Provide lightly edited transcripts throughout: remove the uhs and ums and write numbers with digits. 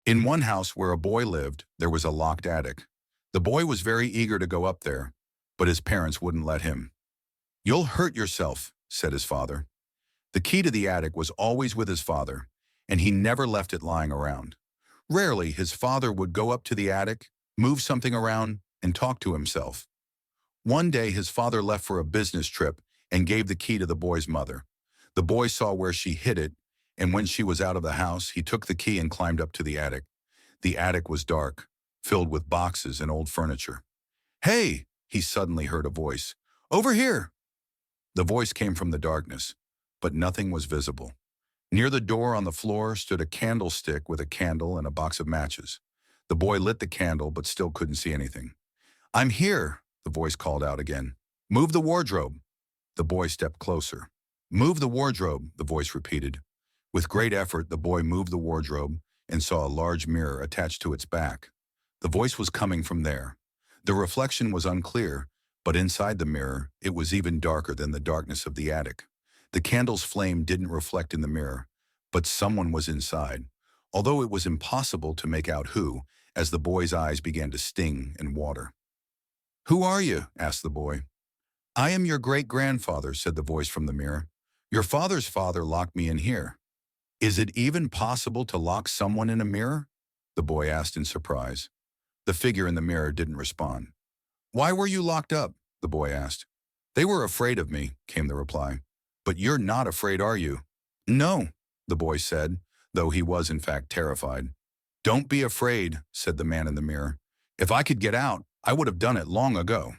In one house where a boy lived, there was a locked attic. The boy was very eager to go up there, but his parents wouldn't let him. "You'll hurt yourself," said his father. The key to the attic was always with his father, and he never left it lying around. Rarely, his father would go up to the attic, move something around, and talk to himself. One day, his father left for a business trip and gave the key to the boy's mother. The boy saw where she hid it, and when she was out of the house, he took the key and climbed up to the attic. The attic was dark, filled with boxes and old furniture. "Hey!" he suddenly heard a voice. "Over here!" The voice came from the darkness, but nothing was visible. Near the door on the floor stood a candlestick with a candle and a box of matches. The boy lit the candle but still couldn't see anything. "I'm here," the voice called out again. "Move the wardrobe." The boy stepped closer. "Move the wardrobe," the voice repeated. With great effort, the boy moved the wardrobe and saw a large mirror attached to its back. The voice was coming from there. The reflection was unclear, but inside the mirror, it was even darker than the darkness of the attic. The candle's flame didn't reflect in the mirror, but someone was inside, although it was impossible to make out who, as the boy's eyes began to sting and water. "Who are you?" asked the boy. "I am your great-grandfather," said the voice from the mirror. "Your father's father locked me in here." "Is it even possible to lock someone in a mirror?" the boy asked in surprise. The figure in the mirror didn't respond. "Why were you locked up?" the boy asked. "They were afraid of me," came the reply. "But you're not afraid, are you?" "No," the boy said, though he was in fact terrified. "Don't be afraid," said the man in the mirror. "If I could get out, I would have done it long ago."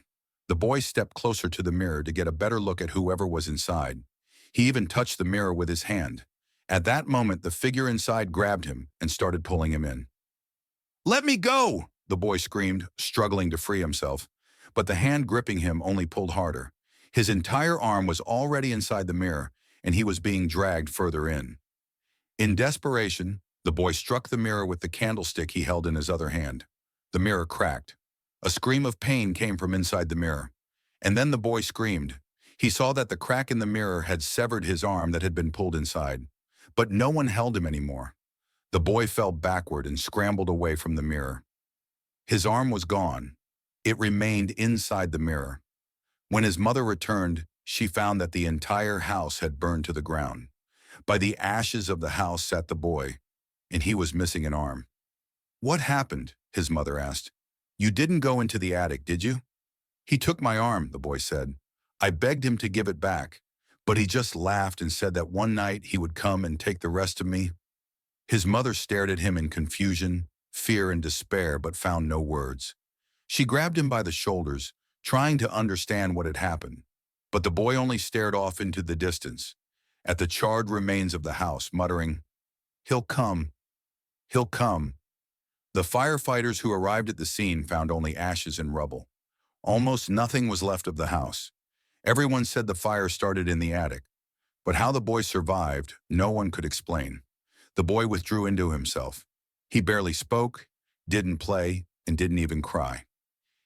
The boy stepped closer to the mirror to get a better look at whoever was inside. He even touched the mirror with his hand. At that moment, the figure inside grabbed him and started pulling him in. "Let me go!" the boy screamed, struggling to free himself. But the hand gripping him only pulled harder. His entire arm was already inside the mirror, and he was being dragged further in. In desperation, the boy struck the mirror with the candlestick he held in his other hand. The mirror cracked. A scream of pain came from inside the mirror. And then the boy screamed. He saw that the crack in the mirror had severed his arm that had been pulled inside. But no one held him anymore. The boy fell backward and scrambled away from the mirror. His arm was gone. It remained inside the mirror. When his mother returned, she found that the entire house had burned to the ground. By the ashes of the house sat the boy, and he was missing an arm. "What happened?" his mother asked. "You didn't go into the attic, did you?" "He took my arm," the boy said. "I begged him to give it back, but he just laughed and said that one night he would come and take the rest of me." His mother stared at him in confusion, fear, and despair, but found no words. She grabbed him by the shoulders, trying to understand what had happened. But the boy only stared off into the distance, at the charred remains of the house, muttering, "He'll come. He'll come." The firefighters who arrived at the scene found only ashes and rubble. Almost nothing was left of the house. Everyone said the fire started in the attic, but how the boy survived, no one could explain. The boy withdrew into himself. He barely spoke, didn't play, and didn't even cry.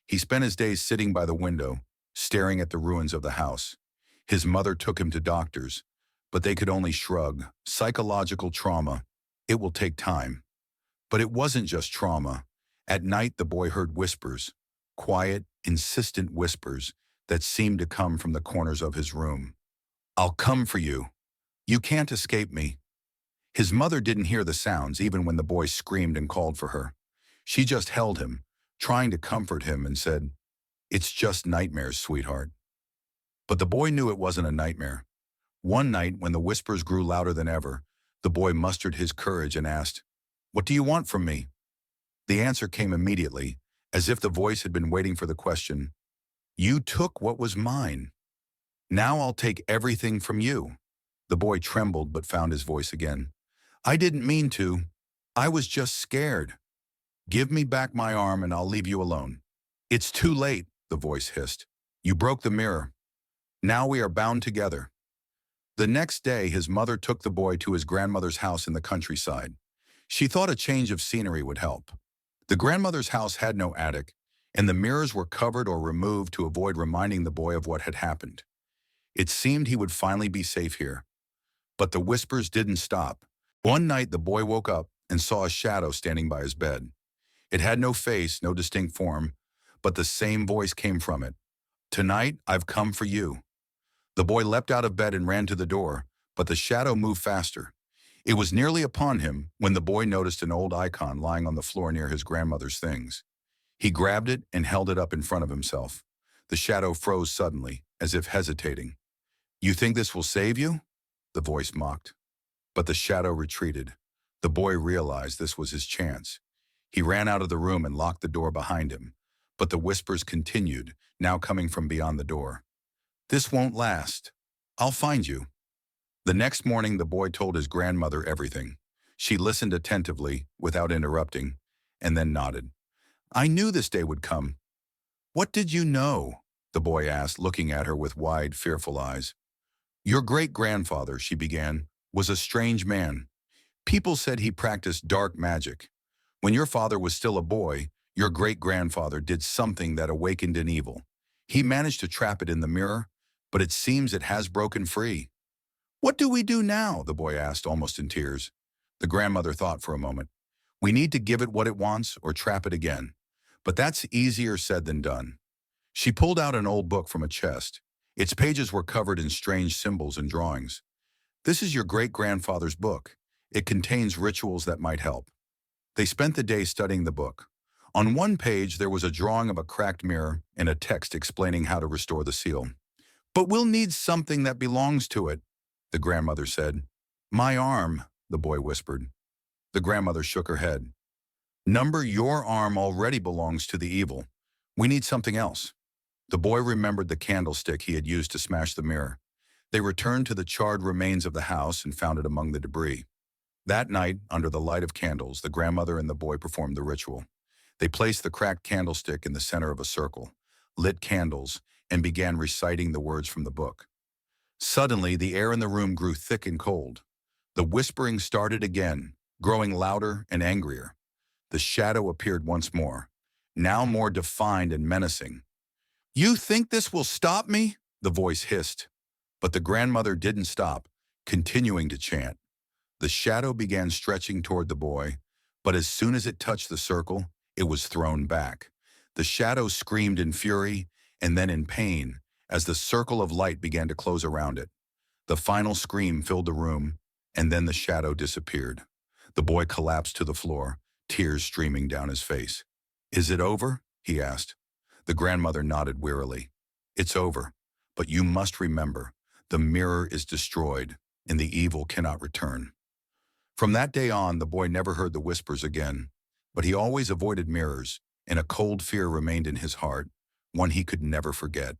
He spent his days sitting by the window, staring at the ruins of the house. His mother took him to doctors, but they could only shrug. Psychological trauma. It will take time. But it wasn't just trauma. At night, the boy heard whispers, quiet, insistent whispers that seemed to come from the corners of his room. "I'll come for you. You can't escape me." His mother didn't hear the sounds even when the boy screamed and called for her. She just held him, trying to comfort him, and said, "It's just nightmares, sweetheart." But the boy knew it wasn't a nightmare. One night, when the whispers grew louder than ever, the boy mustered his courage and asked, "What do you want from me?" The answer came immediately, as if the voice had been waiting for the question. "You took what was mine. Now I'll take everything from you." The boy trembled but found his voice again. "I didn't mean to. I was just scared. Give me back my arm and I'll leave you alone." "It's too late," the voice hissed. "You broke the mirror. Now we are bound together." The next day, his mother took the boy to his grandmother's house in the countryside. She thought a change of scenery would help. The grandmother's house had no attic, and the mirrors were covered or removed to avoid reminding the boy of what had happened. It seemed he would finally be safe here. But the whispers didn't stop. One night, the boy woke up and saw a shadow standing by his bed. It had no face, no distinct form, but the same voice came from it. "Tonight, I've come for you." The boy leapt out of bed and ran to the door, but the shadow moved faster. It was nearly upon him when the boy noticed an old icon lying on the floor near his grandmother's things. He grabbed it and held it up in front of himself. The shadow froze suddenly, as if hesitating. "You think this will save you?" the voice mocked. But the shadow retreated. The boy realized this was his chance. He ran out of the room and locked the door behind him. But the whispers continued, now coming from beyond the door. "This won't last. I'll find you." The next morning, the boy told his grandmother everything. She listened attentively, without interrupting, and then nodded. "I knew this day would come." "What did you know?" the boy asked, looking at her with wide, fearful eyes. "Your great-grandfather," she began, "was a strange man. People said he practiced dark magic. When your father was still a boy, your great-grandfather did something that awakened an evil. He managed to trap it in the mirror, but it seems it has broken free." "What do we do now?" the boy asked, almost in tears. The grandmother thought for a moment. "We need to give it what it wants or trap it again. But that's easier said than done." She pulled out an old book from a chest. Its pages were covered in strange symbols and drawings. "This is your great-grandfather's book. It contains rituals that might help." They spent the day studying the book. On one page, there was a drawing of a cracked mirror and a text explaining how to restore the seal. "But we'll need something that belongs to it," the grandmother said. "My arm," the boy whispered. The grandmother shook her head. "Number, your arm already belongs to the evil. We need something else." The boy remembered the candlestick he had used to smash the mirror. They returned to the charred remains of the house and found it among the debris. That night, under the light of candles, the grandmother and the boy performed the ritual. They placed the cracked candlestick in the center of a circle, lit candles, and began reciting the words from the book. Suddenly, the air in the room grew thick and cold. The whispering started again, growing louder and angrier. The shadow appeared once more, now more defined and menacing. "You think this will stop me?" the voice hissed. But the grandmother didn't stop, continuing to chant. The shadow began stretching toward the boy, but as soon as it touched the circle, it was thrown back. The shadow screamed in fury and then in pain as the circle of light began to close around it. The final scream filled the room, and then the shadow disappeared. The boy collapsed to the floor, tears streaming down his face. "Is it over?" he asked. The grandmother nodded wearily. "It's over, but you must remember, the mirror is destroyed, and the evil cannot return." From that day on, the boy never heard the whispers again, but he always avoided mirrors, and a cold fear remained in his heart, one he could never forget.